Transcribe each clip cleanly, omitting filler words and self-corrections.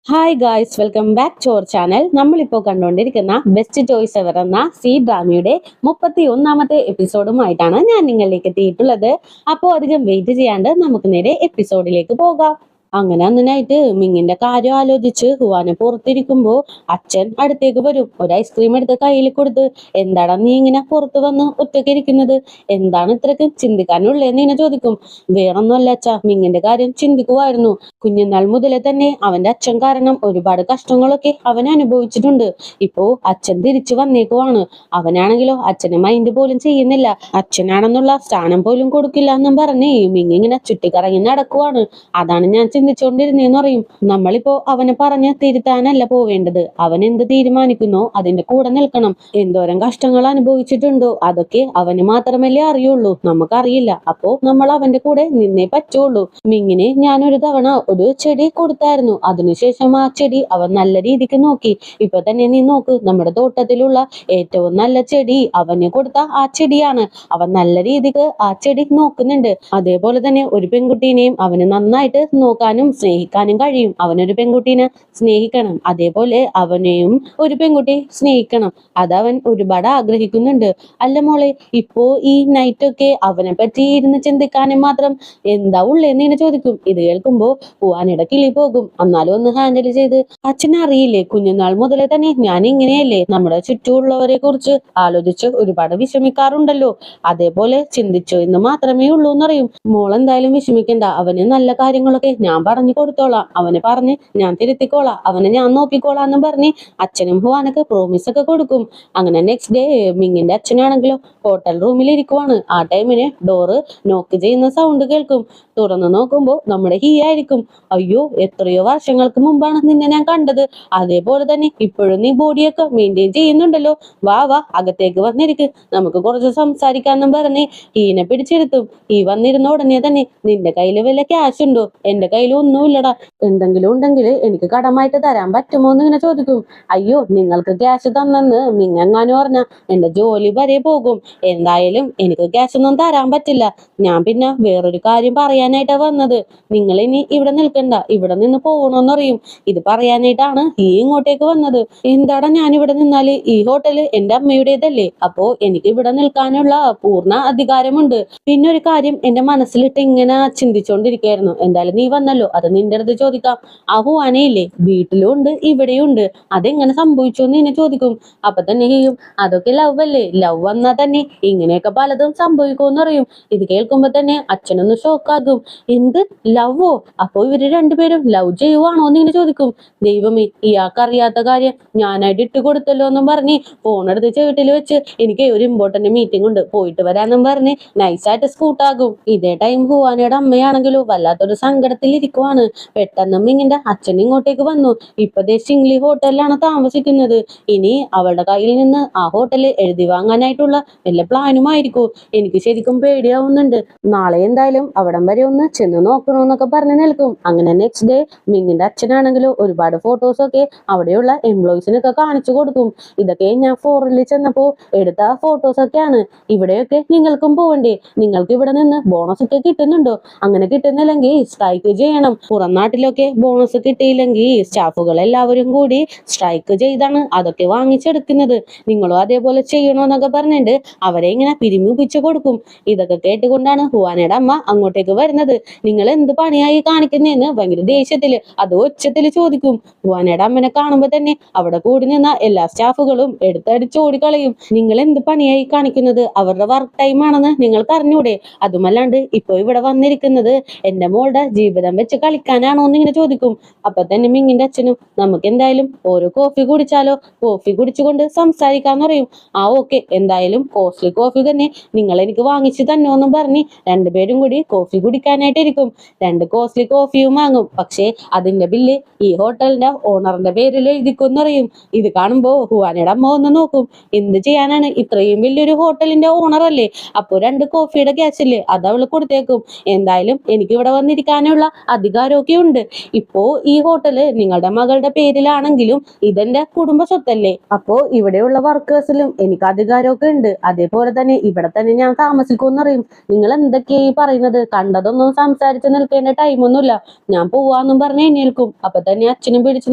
Hi guys, welcome back to our channel. നമ്മളിപ്പോൾ കണ്ടുകൊണ്ടിരിക്കുന്ന best choice ever എന്ന C ഡ്രാമയുടെ 31ാമത്തെ എപ്പിസോഡുമായിട്ടാണ് ഞാൻ നിങ്ങളിലേക്ക് എത്തിയിട്ടുള്ളത്. അപ്പോൾ അധികം വെയിറ്റ് ചെയ്യാണ്ട് നമുക്ക് നേരെ എപ്പിസോഡിലേക്ക് പോകാം. അങ്ങനെ അന്നിനായിട്ട് മിങ്ങിന്റെ കാര്യം ആലോചിച്ച് ഹുവാനെ പുറത്തിരിക്കുമ്പോ അച്ഛൻ അടുത്തേക്ക് വരും. ഒരു ഐസ്ക്രീം എടുത്ത് കയ്യിൽ കൊടുത്ത്, എന്താടാ നീ ഇങ്ങനെ പുറത്ത് വന്ന് ഒറ്റയ്ക്ക് ഇരിക്കുന്നത്, എന്താണ് ഇത്രക്ക് ചിന്തിക്കാനുള്ളതെന്ന് ഇങ്ങനെ ചോദിക്കും. വേറൊന്നുമല്ല അച്ഛാ, മിങ്ങിന്റെ കാര്യം ചിന്തിക്കുമായിരുന്നു. കുഞ്ഞുനാൾ മുതലേ തന്നെ അവന്റെ അച്ഛൻ കാരണം ഒരുപാട് കഷ്ടങ്ങളൊക്കെ അവൻ അനുഭവിച്ചിട്ടുണ്ട്. ഇപ്പോ അച്ഛൻ തിരിച്ചു വന്നേക്കുവാണ്. അവനാണെങ്കിലോ അച്ഛനെ മൈൻഡ് പോലും ചെയ്യുന്നില്ല. അച്ഛനാണെന്നുള്ള സ്ഥാനം പോലും കൊടുക്കില്ല എന്നും പറഞ്ഞ് മിങ്ങി ഇങ്ങനെ ചുറ്റിക്കറങ്ങി നടക്കുവാണ്. അതാണ് ഞാൻ ചിന്തിച്ചുകൊണ്ടിരുന്നേന്ന് പറയും. നമ്മളിപ്പോ അവനെ പറഞ്ഞ് തിരുത്താനല്ല പോവേണ്ടത്. അവൻ എന്ത് തീരുമാനിക്കുന്നോ അതിന്റെ കൂടെ നിൽക്കണം. എന്തോരം കഷ്ടങ്ങൾ അനുഭവിച്ചിട്ടുണ്ടോ അതൊക്കെ അവന് മാത്രമല്ലേ അറിയുള്ളൂ, നമുക്കറിയില്ല. അപ്പോ നമ്മൾ അവന്റെ കൂടെ നിന്നേ പറ്റുള്ളൂ. മിങ്ങിന് ഞാനൊരു തവണ ഒരു ചെടി കൊടുത്തായിരുന്നു. അതിനുശേഷം ആ ചെടി അവൻ നല്ല രീതിക്ക് നോക്കി. ഇപ്പൊ തന്നെ നീ നോക്ക്, നമ്മുടെ തോട്ടത്തിലുള്ള ഏറ്റവും നല്ല ചെടി അവന് കൊടുത്ത ആ ചെടിയാണ്. അവൻ നല്ല രീതിക്ക് ആ ചെടി നോക്കുന്നുണ്ട്. അതേപോലെ തന്നെ ഒരു പെൺകുട്ടീനെയും അവന് നന്നായിട്ട് നോക്കാനും സ്നേഹിക്കാനും കഴിയും. അവനൊരു പെൺകുട്ടീനെ സ്നേഹിക്കണം, അതേപോലെ അവനെയും ഒരു പെൺകുട്ടി സ്നേഹിക്കണം. അതവൻ ഒരുപാട് ആഗ്രഹിക്കുന്നുണ്ട്. അല്ല മോളെ, ഇപ്പോ ഈ നൈറ്റൊക്കെ അവനെ പറ്റി ഇരുന്ന് ചിന്തിക്കാനും മാത്രം എന്താ ഉള്ളേന്ന് ഇങ്ങനെ ചോദിക്കും. ഇത് കേൾക്കുമ്പോ പൂവാനയുടെ കിളി പോകും. എന്നാലും ഒന്ന് ഹാൻഡിൽ ചെയ്ത്, അച്ഛനറിയില്ലേ, കുഞ്ഞുനാൾ മുതലേ തന്നെ ഞാൻ ഇങ്ങനെയല്ലേ നമ്മുടെ ചുറ്റുമുള്ളവരെ കുറിച്ച് ആലോചിച്ച് ഒരുപാട് വിഷമിക്കാറുണ്ടല്ലോ, അതേപോലെ ചിന്തിച്ചു എന്ന് മാത്രമേ ഉള്ളൂ എന്നറിയും. മോൾ എന്തായാലും വിഷമിക്കണ്ട, അവന് നല്ല കാര്യങ്ങളൊക്കെ ഞാൻ പറഞ്ഞു കൊടുത്തോളാം, അവന് പറഞ്ഞ് ഞാൻ തിരുത്തിക്കോളാം, അവനെ ഞാൻ നോക്കിക്കോളാം എന്നും പറഞ്ഞ് അച്ഛനും ഹുവാനൊക്കെ പ്രോമിസ് ഒക്കെ കൊടുക്കും. അങ്ങനെ നെക്സ്റ്റ് ഡേ മിങ്ങിന്റെ അച്ഛനാണെങ്കിലോ ഹോട്ടൽ റൂമിൽ ഇരിക്കുവാണ്. ആ ടൈമിന് ഡോറ് നോക്ക് ചെയ്യുന്ന സൗണ്ട് കേൾക്കും. തുറന്നു നോക്കുമ്പോ നമ്മുടെ ഹീ ആയിരിക്കും. അയ്യോ, എത്രയോ വർഷങ്ങൾക്ക് മുമ്പാണ് നിന്നെ ഞാൻ കണ്ടത്, അതേപോലെ തന്നെ ഇപ്പോഴും നീ ബോഡിയൊക്കെ മെയിൻറ്റെയിൻ ചെയ്യുന്നുണ്ടല്ലോ, വാ വാ അകത്തേക്ക് വന്നിരിക്ക്, നമുക്ക് കുറച്ച് സംസാരിക്കാന്നും പറഞ്ഞ് ഹീനെ പിടിച്ചെടുത്തും. ഈ വന്നിരുന്ന ഉടനെ തന്നെ, നിന്റെ കയ്യിൽ വല്ല ക്യാഷ് ഉണ്ടോ? എന്റെ കയ്യിൽ ഒന്നുമില്ലടാ, എന്തെങ്കിലും ഉണ്ടെങ്കിൽ എനിക്ക് കടമായിട്ട് തരാൻ പറ്റുമോ എന്ന് ഇങ്ങനെ ചോദിക്കും. അയ്യോ, നിങ്ങൾക്ക് ക്യാഷ് തന്നെന്ന് മിങ്ങെങ്ങാനും പറഞ്ഞ എന്റെ ജോലി വരെ പോകും. എന്തായാലും എനിക്ക് ക്യാഷ് ഒന്നും തരാൻ പറ്റില്ല. ഞാൻ പിന്നെ വേറൊരു കാര്യം പറയാനായിട്ടാ വന്നത്. നിങ്ങൾ ഇനി ഇവിടെ നിൽക്കണ്ട, ഇവിടെ നിന്ന് പോകണോന്നറിയും. ഇത് പറയാനായിട്ടാണ് ഈ ഇങ്ങോട്ടേക്ക് വന്നത്. എന്താടാ ഞാൻ ഇവിടെ നിന്നാല്, ഈ ഹോട്ടല് എന്റെ അമ്മയുടേതല്ലേ, അപ്പോ എനിക്ക് ഇവിടെ നിൽക്കാനുള്ള പൂർണ്ണ അധികാരമുണ്ട്. പിന്നെ ഒരു കാര്യം എന്റെ മനസ്സിലിട്ട് ഇങ്ങനെ ചിന്തിച്ചോണ്ടിരിക്കുകയായിരുന്നു. എന്തായാലും നീ വന്നല്ലോ, അത് നിന്റെ അടുത്ത് ചോദിക്കാം. ആ ഹുവാനയില്ലേ, വീട്ടിലും ഉണ്ട് ഇവിടെയും ഉണ്ട്, അതെങ്ങനെ സംഭവിച്ചു എന്ന് എന്നെ ചോദിക്കും. അപ്പൊ തന്നെ ചെയ്യും, അതൊക്കെ ലവ് അല്ലേ, ലവ് വന്നാൽ തന്നെ ഇങ്ങനെയൊക്കെ പലതും സംഭവിക്കുമെന്ന് അറിയും. ഇത് കേൾക്കുമ്പോ തന്നെ അച്ഛനൊന്ന് ഷോക്കാകും. എന്ത്, ലവോ? അപ്പൊ ഇവര് രണ്ടുപേരും ലവ് ചെയ്യുവാണോ എന്ന് ഇങ്ങനെ ചോദിക്കും. ദൈവമേ, ഇയാൾക്കറിയാത്ത കാര്യം ഞാനായിട്ട് ഇട്ട് കൊടുത്തല്ലോ എന്നും പറഞ്ഞ് ഫോൺ എടുത്ത് ചെവിട്ടിൽ വെച്ച്, എനിക്ക് ഒരു ഇമ്പോർട്ടന്റ് മീറ്റിംഗ് ഉണ്ട്, പോയിട്ട് വരാന്നും പറഞ്ഞ് നൈസായിട്ട് സ്കൂട്ടാകും. ഇതേ ടൈം ഹുവാനയുടെ അമ്മയാണെങ്കിലോ വല്ലാത്തൊരു സങ്കടത്തിൽ ഇരിക്കുവാണ്. പെട്ടെന്ന് മിങ്ങിന്റെ അച്ഛൻ ഇങ്ങോട്ടേക്ക് വന്നു. ഇപ്പതേ ഷിംഗ്ലി ഹോട്ടലിലാണ് താമസിക്കുന്നത്. ഇനി അവളുടെ കയ്യിൽ നിന്ന് ആ ഹോട്ടലിൽ എഴുതി വാങ്ങാനായിട്ടുള്ള വല്ല പ്ലാനുമായിരിക്കും. എനിക്ക് ശരിക്കും പേടിയാവുന്നുണ്ട്. നാളെ എന്തായാലും അവിടം വരെ ഒന്ന് ചെന്ന് നോക്കണമെന്നൊക്കെ പറഞ്ഞു നിൽക്കും. അങ്ങനെ നെക്സ്റ്റ് ഡേ മിങ്ങിന്റെ അച്ഛനാണെങ്കിലോ ഒരുപാട് ഫോട്ടോസൊക്കെ അവിടെയുള്ള എംപ്ലോയീസിനൊക്കെ കാണിച്ചു കൊടുക്കും. ഇതൊക്കെ ഞാൻ ഫോറിനിൽ ചെന്നപ്പോ എടുത്ത ഫോട്ടോസൊക്കെയാണ്. ഇവിടെയൊക്കെ നിങ്ങൾക്കും പോവണ്ടേ? നിങ്ങൾക്ക് ഇവിടെ നിന്ന് ബോണസ് ഒക്കെ കിട്ടുന്നുണ്ടോ? അങ്ങനെ കിട്ടുന്നില്ലെങ്കിൽ സ്ട്രൈക്ക് ചെയ്യണം. പുറം നാട്ടിലൊക്കെ ബോണസ് കിട്ടിയില്ലെങ്കിൽ സ്റ്റാഫുകൾ എല്ലാവരും കൂടി സ്ട്രൈക്ക് ചെയ്താണ് അതൊക്കെ വാങ്ങിച്ചെടുക്കുന്നത്. നിങ്ങളും അതേപോലെ ചെയ്യണോന്നൊക്കെ പറഞ്ഞിട്ട് അവരെ ഇങ്ങനെ പിരിമുപ്പിച്ചു കൊടുക്കും. ഇതൊക്കെ കേട്ടുകൊണ്ടാണ് ഹുവാനയുടെ അമ്മ അങ്ങോട്ടേക്ക് വരുന്നത്. നിങ്ങൾ എന്ത് പണിയായി കാണിക്കുന്നതെന്ന് ഭയങ്കര ദേഷ്യത്തില് അത് ഒച്ചത്തില് ചോദിക്കും. ഹുവാനയുടെ അമ്മനെ കാണുമ്പോ തന്നെ അവിടെ കൂടി നിന്ന എല്ലാ സ്റ്റാഫുകളും എടുത്തടിച്ച് ഓടിക്കളയും. നിങ്ങൾ എന്ത് പണിയായി കാണിക്കുന്നത്? അവരുടെ വർക്ക് ടൈം ആണെന്ന് നിങ്ങൾക്ക് അറിഞ്ഞൂടെ? അതുമല്ലാണ്ട് ഇപ്പൊ ഇവിടെ വന്നിരിക്കുന്നത് എന്റെ മോളുടെ ജീവിതം വെച്ച് കളിക്കാനാണോ എന്ന് ഇങ്ങനെ ചോദിക്കും. അപ്പൊ തന്നെ മിങ്ങിന്റെ അച്ഛനും, നമുക്ക് എന്തായാലും ഓരോ കോഫി കുടിച്ചാലോ, കോഫി കുടിച്ചുകൊണ്ട് സംസാരിക്കാന്ന് പറയും. ആ ഓക്കെ, എന്തായാലും കോസ്റ്റ്ലി കോഫി തന്നെ നിങ്ങൾ എനിക്ക് വാങ്ങിച്ചു തന്നോന്നും പറഞ്ഞ് രണ്ടുപേരും കൂടി കോഫി കുടിക്കാനായിട്ടിരിക്കും. 2 കോസ്റ്റ്ലി കോഫിയും വാങ്ങും. പക്ഷേ അതിന്റെ ബില്ല് ഈ ഹോട്ടലിന്റെ ഓണറിന്റെ പേരിൽ എഴുതിക്കുമെന്ന് പറയും. ഇത് കാണുമ്പോ ഹുവാനയുടെ അമ്മ ഒന്ന് നോക്കും. എന്ത് ചെയ്യാനാണ്, ഇത്രയും വലിയൊരു ഹോട്ടലിന്റെ ഓണർ അല്ലേ, അപ്പൊ 2 കോഫിയുടെ ക്യാഷ് ഇല്ലേ, അത് അവള് കൊടുത്തേക്കും. എന്തായാലും എനിക്ക് ഇവിടെ വന്നിരിക്കാനുള്ള അധികാരമൊക്കെ ഉണ്ട്. ഇപ്പോ ഈ ഹോട്ടല് നിങ്ങളുടെ മകളുടെ പേരിലാണെങ്കിലും ഇതെന്റെ കുടുംബ സ്വത്തല്ലേ. അപ്പോ ഇവിടെയുള്ള വർക്കേഴ്സിലും എനിക്ക് അധികാരമൊക്കെ ഉണ്ട്. അതേപോലെ തന്നെ ഇവിടെ തന്നെ ഞാൻ താമസിക്കുമെന്നറിയും. നിങ്ങൾ എന്തൊക്കെയാ ഈ പറയുന്നത്? കണ്ടതൊന്നും സംസാരിച്ച് നിൽക്കേണ്ട ടൈമൊന്നുമില്ല. ഞാൻ പോവാന്നും പറഞ്ഞ് എഴുന്നേൽക്കും. അപ്പൊ തന്നെ അച്ഛനും പിടിച്ചു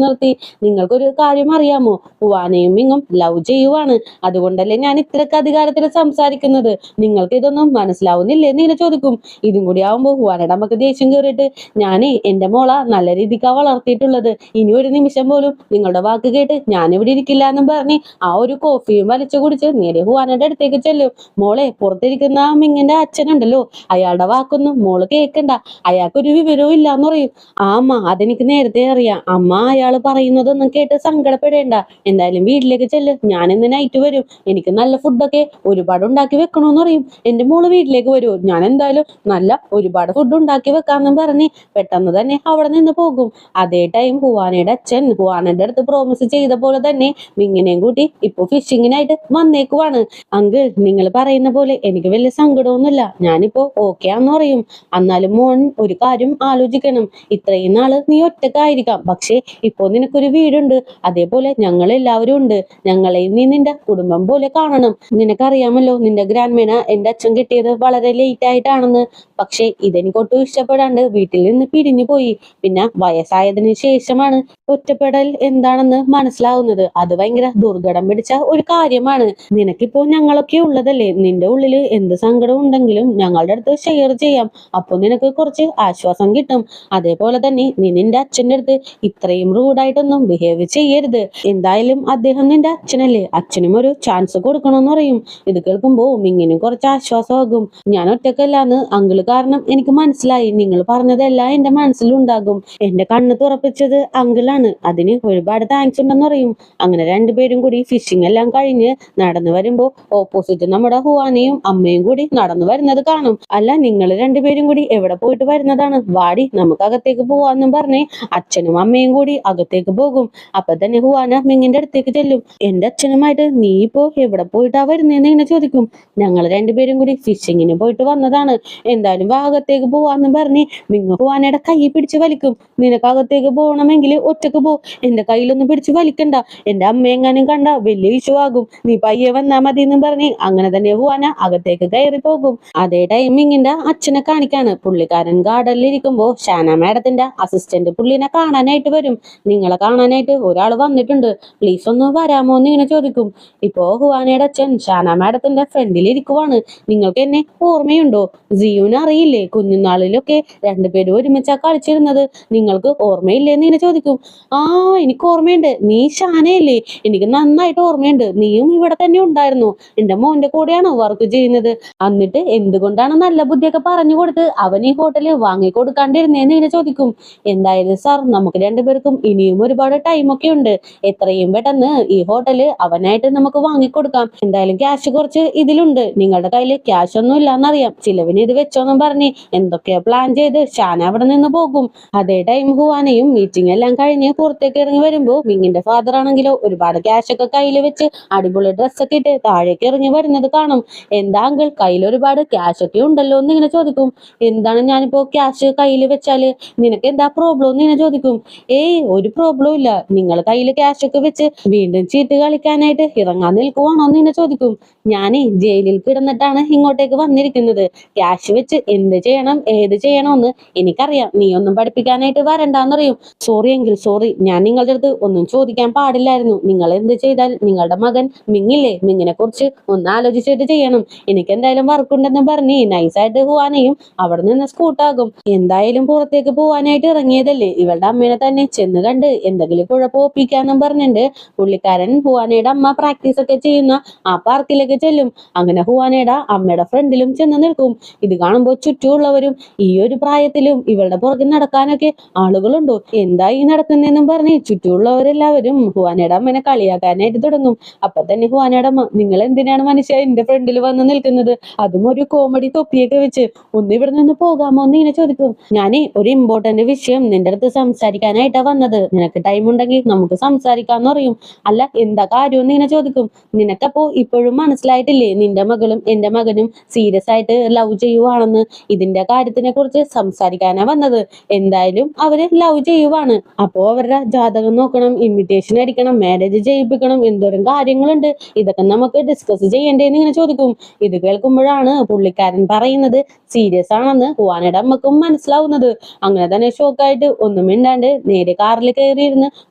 നിർത്തി, നിങ്ങൾക്കൊരു കാര്യം അറിയാമോ? ഹുവാനയും മിങ്ങും ലവ് ചെയ്യുവാണ്. അതുകൊണ്ടല്ലേ ഞാൻ ഇത്രക്ക് അധികാരത്തിൽ സംസാരിക്കുന്നത്. നിങ്ങൾക്ക് ഇതൊന്നും മനസ്സിലാവുന്നില്ലേ എന്ന് ചോദിക്കും. ഇതും കൂടി ആവുമ്പോ ഹുവാനയുടെ അമ്മക്ക് ദേഷ്യം കയറിയിട്ട്, ഞാനേ എന്റെ മോള നല്ല രീതിക്കാ വളർത്തിയിട്ടുള്ളത്. ഇനി ഒരു നിമിഷം പോലും നിങ്ങളുടെ വാക്ക് കേട്ട് ഞാനിവിടെ ഇരിക്കില്ല എന്നും പറഞ്ഞ് ആ ഒരു കോഫിയും വലിച്ചു കുടിച്ച് നേരെ ഹുവാനയുടെ അടുത്തേക്ക് ചെല്ലും. മോളെ, പുറത്തിരിക്കുന്ന ആ മിങ്ങിന്റെ അച്ഛനുണ്ടല്ലോ, അയാളുടെ വാക്കൊന്നും മോള് കേൾക്കണ്ട. അയാൾക്കൊരു വിവരവും ഇല്ലാന്ന് പറയും. ആ അമ്മ, അതെനിക്ക് നേരത്തെ അറിയാം. അമ്മ അയാള് പറയുന്നതൊന്നും കേട്ട് സങ്കടപ്പെടേണ്ട. എന്തായാലും വീട്ടിലേക്ക് ചെല്ല്, ഞാൻ ഇന്ന് നൈറ്റ് വരും. എനിക്ക് നല്ല ഫുഡൊക്കെ ഒരുപാട് ഉണ്ടാക്കി വെക്കണോന്ന് പറയും. എന്റെ മോള് വീട്ടിലേക്ക് വരുമോ? ഞാൻ എന്തായാലും നല്ല ഒരുപാട് ഫുഡ് ഉണ്ടാക്കി വെക്കാന്നും പറഞ്ഞ് പെട്ടെന്ന് തന്നെ അവിടെ നിന്ന് പോകും. അതേ ടൈം ഹുവാനയുടെ അച്ഛൻ ഹുവാനയുടെ അടുത്ത് പ്രോമിസ് ചെയ്ത പോലെ തന്നെ മിങ്ങിനെയും കൂട്ടി ഇപ്പൊ ഫിഷിങ്ങിനായിട്ട് വന്നേക്കുവാണ്. അങ്കിൾ, നിങ്ങൾ പറയുന്ന പോലെ എനിക്ക് വലിയ സങ്കടമൊന്നുമില്ല. ഞാനിപ്പോ ഓക്കെ ആന്ന് പറയും. എന്നാലും മോൻ ഒരു കാര്യം ആലോചിക്കണം. ഇത്രയും നാള് നീ ഒറ്റക്കായിരിക്കാം, പക്ഷെ ഇപ്പൊ നിനക്കൊരു വീടുണ്ട്. അതേപോലെ ഞങ്ങൾ എല്ലാവരും ഉണ്ട്. ഞങ്ങളെയും നീ നിന്റെ കുടുംബം പോലെ കാണണം. നിനക്കറിയാമല്ലോ, നിന്റെ ഗ്രാൻഡ്മേന എന്റെ അച്ഛൻ കിട്ടിയത് വളരെ ലേറ്റ് ആയിട്ടാണെന്ന്. പക്ഷെ ഇതെനിക്കൊട്ടും ഇഷ്ടപ്പെടാണ്ട് വീട്ടിൽ നിന്ന് പിരിഞ്ഞു പോയി. പിന്നെ വയസ്സായതിനു ശേഷമാണ് ഒറ്റപ്പെടൽ എന്താണെന്ന് മനസ്സിലാവുന്നത്. അത് ഭയങ്കര ദുർഘടം പിടിച്ച ഒരു കാര്യമാണ്. നിനക്കിപ്പോ ഞങ്ങളൊക്കെ ഉള്ളതല്ലേ. നിന്റെ ഉള്ളില് എന്ത് സങ്കടം ഉണ്ടെങ്കിലും ഞങ്ങളുടെ അടുത്ത് ഷെയർ ചെയ്യാം. അപ്പൊ നിനക്ക് കുറച്ച് ആശ്വാസം കിട്ടും. അതേപോലെ തന്നെ നീ നിന്റെ അച്ഛൻ്റെ അടുത്ത് ഇത്രയും റൂഡായിട്ടൊന്നും ബിഹേവ് ചെയ്യരുത്. എന്തായാലും അദ്ദേഹം നിന്റെ അച്ഛനല്ലേ, അച്ഛനും ഒരു ചാൻസ് കൊടുക്കണമെന്ന് പറയും. ഇത് കേൾക്കുമ്പോ മിങ്ങിനും കുറച്ച് ആശ്വാസമാകും. ഞാൻ ഒറ്റക്കല്ലാന്ന് അങ്കിള് കാരണം എനിക്ക് മനസ്സിലായി. നിങ്ങൾ പറഞ്ഞതെല്ലാം എന്റെ മനസ്സിലുണ്ടാകും. എന്റെ കണ്ണ് തുറപ്പിച്ചത് അങ്കിളാണ്. അതിന് ഒരുപാട് താങ്ക്സ് ഉണ്ടെന്ന് പറയും. അങ്ങനെ രണ്ടുപേരും കൂടി ഫിഷിംഗ് എല്ലാം കഴിഞ്ഞ് നടന്നു വരുമ്പോ ഓപ്പോസിറ്റ് നമ്മുടെ ഹുവാനയും അമ്മയും കൂടി നടന്നു വരുന്നത് കാണും. അല്ല, നിങ്ങൾ രണ്ടുപേരും കൂടി എവിടെ പോയിട്ട് വരുന്നതാണ്? വാടി, നമുക്ക് അകത്തേക്ക് പോവാന്നും പറഞ്ഞ് അച്ഛനും അമ്മയും കൂടി അകത്തേക്ക് പോകും. അപ്പൊ തന്നെ ഹുവാന മിങ്ങിന്റെ അടുത്തേക്ക് ചെല്ലും. എന്റെ അച്ഛനുമായിട്ട് നീ ഇപ്പോ എവിടെ പോയിട്ടാ വരുന്നേന്ന് ഇങ്ങനെ ചോദിക്കും. ഞങ്ങൾ രണ്ടുപേരും കൂടി ഫിഷിങ്ങിന് പോയിട്ട് വന്നതാണ്. എന്തായാലും അകത്തേക്ക് പോവാന്നും പറഞ്ഞ് മിങ്ങ ഹുവാനയുടെ കൈ പിടിച്ച് വലിക്കും. നിനക്ക് അകത്തേക്ക് പോകണമെങ്കിൽ ഒറ്റക്ക് പോ, എന്റെ കയ്യിലൊന്നും പിടിച്ച് വലിക്കണ്ട. എന്റെ അമ്മയെങ്ങാനും കണ്ട വലിയ ഇഷ്യൂ ആകും. നീ പയ്യെ വന്നാ മതി എന്നും പറഞ്ഞ് അങ്ങനെ തന്നെ ഹുവാന അകത്തേക്ക് കയറി പോകും. അതേ ടൈമിങ്ങിന്റെ അച്ഛനെ കാണിക്കാണ്. പുള്ളിക്കാരൻ ഗാർഡനിൽ ഇരിക്കുമ്പോ ഷാന മാഡത്തിന്റെ അസിസ്റ്റന്റ് പുള്ളിനെ കാണാനായിട്ട് വരും. നിങ്ങളെ കാണാനായിട്ട് ഒരാൾ വന്നിട്ടുണ്ട്, പ്ലീസ് ഒന്ന് വരാമോ എന്ന് ഇങ്ങനെ ചോദിക്കും. ഇപ്പോ ഹുവാനയുടെ അച്ഛൻ ഷാന മാഡത്തിന്റെ ഫ്രണ്ടിൽ ഇരിക്കുവാണ്. നിങ്ങൾക്ക് എന്നെ ഓർമ്മയുണ്ടോ? ജിയുവിനെ അറിയില്ലേ? കുഞ്ഞുനാളിലൊക്കെ രണ്ടുപേരും ഒരുമിച്ചാ കളിച്ചിരുന്നത്. നിങ്ങൾക്ക് ഓർമ്മയില്ലേന്ന് ഇങ്ങനെ ചോദിക്കും. ആ, എനിക്ക് ഓർമ്മയുണ്ട്. നീ ഷാനയല്ലേ? എനിക്ക് നന്നായിട്ട് ഓർമ്മയുണ്ട്. നീയും ഇവിടെ തന്നെ ഉണ്ടായിരുന്നു. എന്റെ മോന്റെ കൂടെയാണ് വർക്ക് ചെയ്യുന്നത്. എന്നിട്ട് എന്തുകൊണ്ടാണ് നല്ല ബുദ്ധിയൊക്കെ പറഞ്ഞു കൊടുത്ത് അവൻ ഈ ഹോട്ടല് വാങ്ങിക്കൊടുക്കാണ്ടിരുന്നേന്ന് ഇങ്ങനെ ചോദിക്കും. എന്തായാലും സാർ, നമുക്ക് രണ്ടുപേർക്കും ഇനിയും ഒരുപാട് ടൈമൊക്കെ ഉണ്ട്. എത്രയും പെട്ടെന്ന് ഈ ഹോട്ടല് അവനായിട്ട് നമുക്ക് വാങ്ങിക്കൊടുക്കാം. എന്തായാലും ക്യാഷ് കുറച്ച് ഇതിലുണ്ട്. നിങ്ങളുടെ കയ്യിൽ ക്യാഷ് ഒന്നും ഇല്ലാന്നറിയാം. ചിലവിന് ഇത് വെച്ചോന്നും പറഞ്ഞ് എന്തൊക്കെയോ പ്ലാൻ ചെയ്ത് ഷാന അവിടെ നിന്ന് പോകും. അതേ ടൈം ഹുവാനയും മീറ്റിംഗ് എല്ലാം കഴിഞ്ഞ് പുറത്തേക്ക് ഇറങ്ങി വരുമ്പോ മിങ്ങിന്റെ ഫാദർ ആണെങ്കിലോ ഒരുപാട് ക്യാഷ് ഒക്കെ കയ്യിൽ വെച്ച് അടിപൊളി ഡ്രസ്സൊക്കെ ഇട്ട് താഴേക്ക് ഇറങ്ങി വരുന്നത് കാണും. എന്താ അങ്കിൾ, കയ്യിൽ ഒരുപാട് ക്യാഷ് ഒക്കെ ഉണ്ടല്ലോ എന്ന് ഇങ്ങനെ ചോദിക്കും. എന്താണ്, ഞാനിപ്പോ ക്യാഷ് കയ്യിൽ വെച്ചാല് നിനക്ക് എന്താ പ്രോബ്ലം എന്ന് ഇങ്ങനെ ചോദിക്കും. ഏയ്, ഒരു പ്രോബ്ലം ഇല്ല. നിങ്ങൾ കയ്യിൽ ക്യാഷ് ഒക്കെ വെച്ച് വീണ്ടും ചീട്ട് കളിക്കാനായിട്ട് ഇറങ്ങാൻ നിൽക്കുവാണോ എന്ന് ഇങ്ങനെ ചോദിക്കും. ഞാനേ ജയിലിൽ കിടന്നിട്ടാണ് ഇങ്ങോട്ടേക്ക് വന്നിരിക്കുന്നത്. ക്യാഷ് വെച്ച് എന്ത് ചെയ്യണം ഏത് ചെയ്യണമെന്ന് എനിക്കറിയാം. നീ ഒന്നും പഠിപ്പിക്കാനായിട്ട് വരണ്ടെന്നറിയും. സോറി എങ്കിൽ സോറി, ഞാൻ നിങ്ങളുടെ അടുത്ത് ഒന്നും ചോദിക്കാൻ പാടില്ലായിരുന്നു. നിങ്ങൾ എന്ത് ചെയ്താൽ നിങ്ങളുടെ മകൻ മിങ്ങില്ലേ, മിങ്ങിനെ കുറിച്ച് ഒന്ന് ആലോചിച്ചിട്ട് ചെയ്യണം. എനിക്ക് എന്തായാലും വർക്കുണ്ടെന്ന് പറഞ്ഞ് നൈസായിട്ട് ഹുവാനയും അവിടെ നിന്ന് സ്കൂട്ടാകും. എന്തായാലും പുറത്തേക്ക് പോവാനായിട്ട് ഇറങ്ങിയതല്ലേ, ഇവളുടെ അമ്മേനെ തന്നെ ചെന്ന് കണ്ട് എന്തെങ്കിലും കുഴപ്പമൊപ്പിക്കാന്നും പറഞ്ഞിട്ട് പുള്ളിക്കാരൻ ഹുവാനയുടെ അമ്മ പ്രാക്ടീസ് ഒക്കെ ചെയ്യുന്ന ആ പാർക്കിലേക്ക് ചെല്ലും. അങ്ങനെ ഹുവാനയുടെ അമ്മയുടെ ഫ്രണ്ടിലും ചെന്ന് നിൽക്കും. ഇത് കാണുമ്പോൾ ചുറ്റുമുള്ളവരും ഈ ഒരു പ്രായത്തിലും ഇവളുടെ പുറകെ നടക്കാനൊക്കെ ആളുകളുണ്ടോ, എന്താ ഈ നടക്കുന്നതെന്നും പറഞ്ഞ് ചുറ്റുമുള്ളവരെല്ലാവരും ഹുവാനയുടെ അമ്മനെ കളിയാക്കാനായിട്ട് തുടങ്ങും. അപ്പൊ തന്നെ ഹുവാനയുടെ അമ്മ, നിങ്ങൾ എന്തിനാണ് മനുഷ്യ എന്റെ ഫ്രണ്ടിൽ വന്ന് നിൽക്കുന്നത്, അതും ഒരു കോമഡി തൊപ്പിയൊക്കെ വെച്ച്, ഒന്ന് ഇവിടെ നിന്ന് പോകാമോ എന്ന് ഇങ്ങനെ ചോദിക്കും. ഞാനേ ഒരു ഇമ്പോർട്ടന്റ് വിഷയം നിന്റെ അടുത്ത് സംസാരിക്കാനായിട്ടാ വന്നത്. നിനക്ക് ടൈം ഉണ്ടെങ്കിൽ നമുക്ക് സംസാരിക്കാന്ന് പറയും. അല്ല, എന്താ കാര്യം എന്ന് ഇങ്ങനെ ചോദിക്കും. നിനക്കപ്പോ ഇപ്പോഴും മനസ്സിലായിട്ടില്ലേ നിന്റെ മകളും എന്റെ മകനും സീരിയസ് ആയിട്ട് ലവ് ചെയ്യുവാണെന്ന്? വിളിച്ചതാണ്. ഇതിന്റെ കാര്യത്തിനെ കുറിച്ച് സംസാരിക്കാനാ വന്നത്. എന്തായാലും അവര് ലവ് ചെയ്യുവാണ്. അപ്പോ അവരുടെ ജാതകം നോക്കണം, ഇൻവിറ്റേഷൻ അടിക്കണം, മാരേജ് ചെയ്യിപ്പിക്കണം, എന്തോരം കാര്യങ്ങളുണ്ട്. ഇതൊക്കെ നമുക്ക് ഡിസ്കസ് ചെയ്യണ്ടേന്ന് ഇങ്ങനെ ചോദിക്കും. ഇത് കേൾക്കുമ്പോഴാണ് പുള്ളിക്കാരൻ പറയുന്നത് സീരിയസ് ആണെന്ന് ഹുവാനയുടെ അമ്മക്കും മനസ്സിലാവുന്നത്. അങ്ങനെ തന്നെ ഷോക്കായിട്ട് ഒന്നും മിണ്ടാണ്ട് നേരെ കാറിൽ കയറിയിരുന്ന്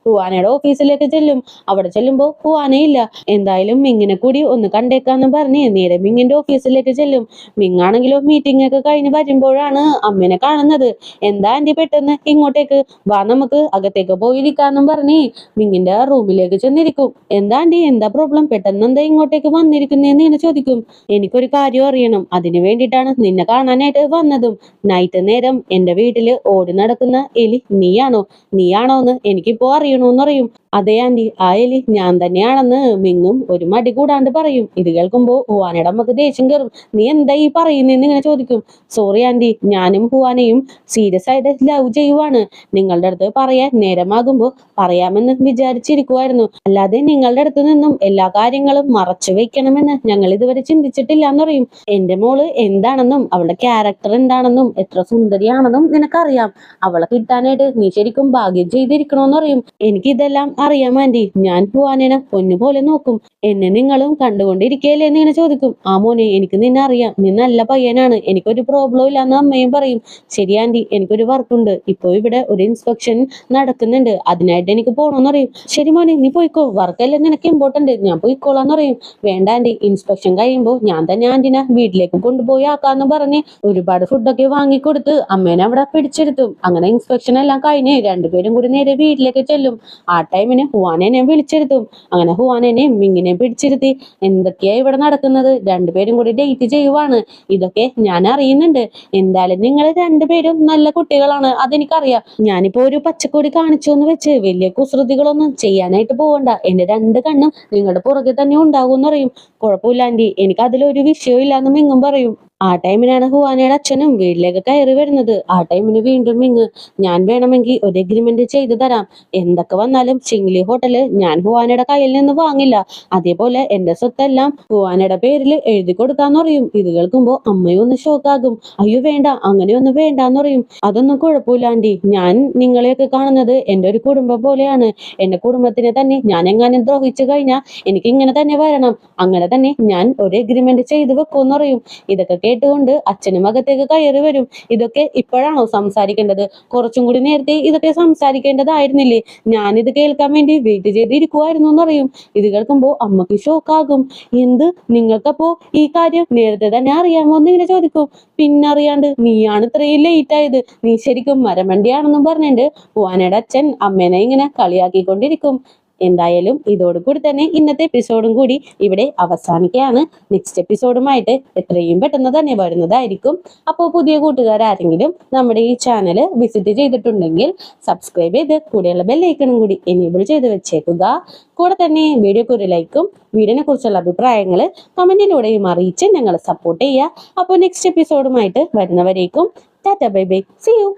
ഹുവാനയുടെ ഓഫീസിലേക്ക് ചെല്ലും. അവിടെ ചെല്ലുമ്പോ ഹുവാനയില്ല. എന്തായാലും മിങ്ങിനെ കൂടി ഒന്ന് കണ്ടേക്കാന്ന് പറഞ്ഞ് നേരെ മിങ്ങിന്റെ ഓഫീസിലേക്ക് ചെല്ലും. മിങ്ങാണെങ്കിലോ മീറ്റിംഗ് ഒക്കെ കഴിഞ്ഞ് വരുമ്പോഴാണ് അമ്മേനെ കാണുന്നത്. എന്താ ആന്റി പെട്ടെന്ന് ഇങ്ങോട്ടേക്ക് വാ, നമുക്ക് അകത്തേക്ക് പോയിരിക്കാന്നും പറഞ്ഞ് മിങ്ങിന്റെ റൂമിലേക്ക് ചെന്നിരിക്കും. എന്താ ആന്റി, എന്താ പ്രോബ്ലം, പെട്ടെന്ന് എന്താ ഇങ്ങോട്ടേക്ക് വന്നിരിക്കുന്നേന്ന് ഇങ്ങനെ ചോദിക്കും. എനിക്കൊരു കാര്യം അറിയണം, അതിനു വേണ്ടിയിട്ടാണ് നിന്നെ കാണാനായിട്ട് വന്നതും. നൈറ്റ് നേരം എന്റെ വീട്ടില് ഓടി നടക്കുന്ന എലി നീയാണോന്ന് എനിക്കിപ്പോ അറിയണോന്ന് പറയും. അതെ ആന്റി, ആ എലി ഞാൻ തന്നെയാണെന്ന് മിങ്ങും ഒരു മടി കൂടാണ്ട് പറയും. ഇത് കേൾക്കുമ്പോ ഹുവാനയുടെ അമ്മക്ക് ദേഷ്യം കയറും. നീ എന്താ ഈ പറയുന്നേന്ന് ഇങ്ങനെ ചോദിക്കും. സോറി ആന്റി, ഞാനും ഹുവാനയും സീരിയസ് ആയിട്ട് ലവ് ചെയ്യുവാണ്. നിങ്ങളുടെ അടുത്ത് പറയാൻ നേരമാകുമ്പോ പറയാമെന്ന് വിചാരിച്ചിരിക്കുവായിരുന്നു. അല്ലാതെ നിങ്ങളുടെ അടുത്ത് നിന്നും എല്ലാ കാര്യങ്ങളും മറച്ചു വെക്കണമെന്ന് ഞങ്ങൾ ഇതുവരെ ചിന്തിച്ചിട്ടില്ല എന്ന് പറയും. എന്റെ മോള് എന്താണെന്നും അവളുടെ ക്യാരക്ടർ എന്താണെന്നും എത്ര സുന്ദരിയാണെന്നും നിനക്കറിയാം. അവളെ കിട്ടാനായിട്ട് നീ ശരിക്കും ഭാഗ്യം ചെയ്തിരിക്കണോന്ന് പറയും. എനിക്കിതെല്ലാം അറിയാം ആന്റി, ഞാൻ ഹുവാനേനെ പൊന്നുപോലെ നോക്കും. എന്നെ നിങ്ങളും കണ്ടുകൊണ്ടിരിക്കല്ലേ എന്ന് ഇങ്ങനെ ചോദിക്കും. ആ മോനെ, എനിക്ക് നിന്നെ അറിയാം, നീ നല്ല പയ്യനാണ്, എനിക്കൊരു പ്രോബ്ലം ഇല്ലാന്ന് അമ്മയും പറയും. ശരി ആന്റി, എനിക്കൊരു വർക്കുണ്ട്, ഇപ്പൊ ഇവിടെ ഒരു ഇൻസ്പെക്ഷൻ നടക്കുന്നുണ്ട്, അതിനായിട്ട് എനിക്ക് പോണോന്ന് പറയും. ശരി മോനെ, നീ പോയിക്കോ, വർക്കല്ലേ നിനക്ക് ഇമ്പോർട്ടന്റ്, ഞാൻ പോയിക്കോളാന്ന് പറയും. വേണ്ട ആന്റി, ഇൻസ്പെക്ഷൻ കഴിയുമ്പോ ഞാൻ തന്നെ ആന്റിനെ വീട്ടിലേക്ക് കൊണ്ടുപോയി ആക്കാന്ന് പറഞ്ഞ് ഒരുപാട് ഫുഡൊക്കെ വാങ്ങിക്കൊടുത്ത് അമ്മേനെ അവിടെ പിടിച്ചെടുത്തും. അങ്ങനെ ഇൻസ്പെക്ഷൻ എല്ലാം കഴിഞ്ഞ് രണ്ടുപേരും കൂടി നേരെ വീട്ടിലേക്ക് ചെല്ലും. ആ ടൈമിന് ഹുവാനെ വിളിച്ചെടുത്തും. അങ്ങനെ ഹുവാനെ മിങ്ങിനെ പിടിച്ചിരുത്തി. എന്തൊക്കെയാ ഇവിടെ നടക്കുന്നത്, രണ്ടുപേരും കൂടി ഡേറ്റ് ചെയ്യുവാണ്. ഇതൊക്കെ ഞാൻ അറിയുന്നുണ്ട്. എന്തായാലും നിങ്ങൾ രണ്ടുപേരും നല്ല കുട്ടികളാണ്, അതെനിക്കറിയാം. ഞാനിപ്പോ ഒരു പച്ചക്കൊടി കാണിച്ചു എന്ന് വെച്ച് വലിയ കുസൃതികളൊന്നും ചെയ്യാനായിട്ട് പോകണ്ട. എന്റെ രണ്ട് കണ്ണും നിങ്ങളുടെ പുറകെ തന്നെ ഉണ്ടാകും എന്ന് പറയും. കുഴപ്പമില്ല ആന്റി, എനിക്ക് അതിലൊരു വിഷയവും ഇല്ലാന്ന് മിങ്ങും പറയും. ആ ടൈമിനാണ് ഹുവാനയുടെ അച്ഛനും വീട്ടിലേക്ക് കയറി വരുന്നത്. ആ ടൈമിന് വീണ്ടും മിങ്ങ്, ഞാൻ വേണമെങ്കിൽ ഒരു എഗ്രിമെന്റ് ചെയ്തു തരാം. എന്തൊക്കെ വന്നാലും ചിങ്ലി ഹോട്ടല് ഞാൻ ഹുവാനയുടെ കയ്യിൽ നിന്ന് വാങ്ങില്ല. അതേപോലെ എന്റെ സ്വത്തെല്ലാം ഹുവാനയുടെ പേരിൽ എഴുതി കൊടുക്കാന്ന് പറയും. ഇത് കേൾക്കുമ്പോ അമ്മയൊന്ന് ഷോക്കാകും. അയ്യോ വേണ്ട, അങ്ങനെയൊന്നും വേണ്ടാന്ന് പറയും. അതൊന്നും കുഴപ്പമില്ല ആന്റി, ഞാൻ നിങ്ങളെയൊക്കെ കാണുന്നത് എന്റെ ഒരു കുടുംബം പോലെയാണ്. എന്റെ കുടുംബത്തിനെ തന്നെ ഞാൻ എങ്ങാനും ദ്രോഹിച്ചു കഴിഞ്ഞാൽ എനിക്ക് ഇങ്ങനെ തന്നെ വരണം. അങ്ങനെ തന്നെ ഞാൻ ഒരു എഗ്രിമെന്റ് ചെയ്തു വെക്കുമെന്ന് പറയും. ഇതൊക്കെ കേട്ടുകൊണ്ട് അച്ഛനും അകത്തേക്ക് കയറി വരും. ഇതൊക്കെ ഇപ്പോഴാണോ സംസാരിക്കേണ്ടത്? കുറച്ചും കൂടി നേരത്തെ ഇതൊക്കെ സംസാരിക്കേണ്ടതായിരുന്നില്ലേ? ഞാനിത് കേൾക്കാൻ വേണ്ടി വെയിറ്റ് ചെയ്തിരിക്കുവായിരുന്നു എന്ന് പറയും. ഇത് കേൾക്കുമ്പോ അമ്മക്ക് ഷോക്കാകും. എന്ത്, നിങ്ങൾക്കപ്പോ ഈ കാര്യം നേരത്തെ തന്നെ അറിയാമോ എന്ന് ഇങ്ങനെ ചോദിക്കും. പിന്നറിയാണ്ട്, നീയാണ് ഇത്രയും ലേറ്റ് ആയത്, നീ ശരിക്കും മരമണ്ടിയാണെന്നും പറഞ്ഞിട്ട് ഹുവാനയുടെ അച്ഛൻ അമ്മേനെ ഇങ്ങനെ കളിയാക്കിക്കൊണ്ടിരിക്കും. എന്തായാലും ഇതോടുകൂടി തന്നെ ഇന്നത്തെ എപ്പിസോഡും കൂടി ഇവിടെ അവസാനിക്കുകയാണ്. നെക്സ്റ്റ് എപ്പിസോഡുമായിട്ട് എത്രയും പെട്ടെന്ന് തന്നെ വരുന്നതായിരിക്കും. അപ്പോൾ പുതിയ കൂട്ടുകാരെങ്കിലും നമ്മുടെ ഈ ചാനൽ വിസിറ്റ് ചെയ്തിട്ടുണ്ടെങ്കിൽ സബ്സ്ക്രൈബ് ചെയ്ത് കൂടെയുള്ള ബെല്ലൈക്കണും കൂടി എനേബിൾ ചെയ്ത് വെച്ചേക്കുക. കൂടെ തന്നെ വീഡിയോക്ക് ഒരു ലൈക്കും വീഡിയോനെ കുറിച്ചുള്ള അഭിപ്രായങ്ങൾ കമന്റിലൂടെയും അറിയിച്ച് ഞങ്ങളെ സപ്പോർട്ട് ചെയ്യുക. അപ്പോൾ നെക്സ്റ്റ് എപ്പിസോഡുമായിട്ട് വരുന്നവരേക്കും tata bye bye, see U.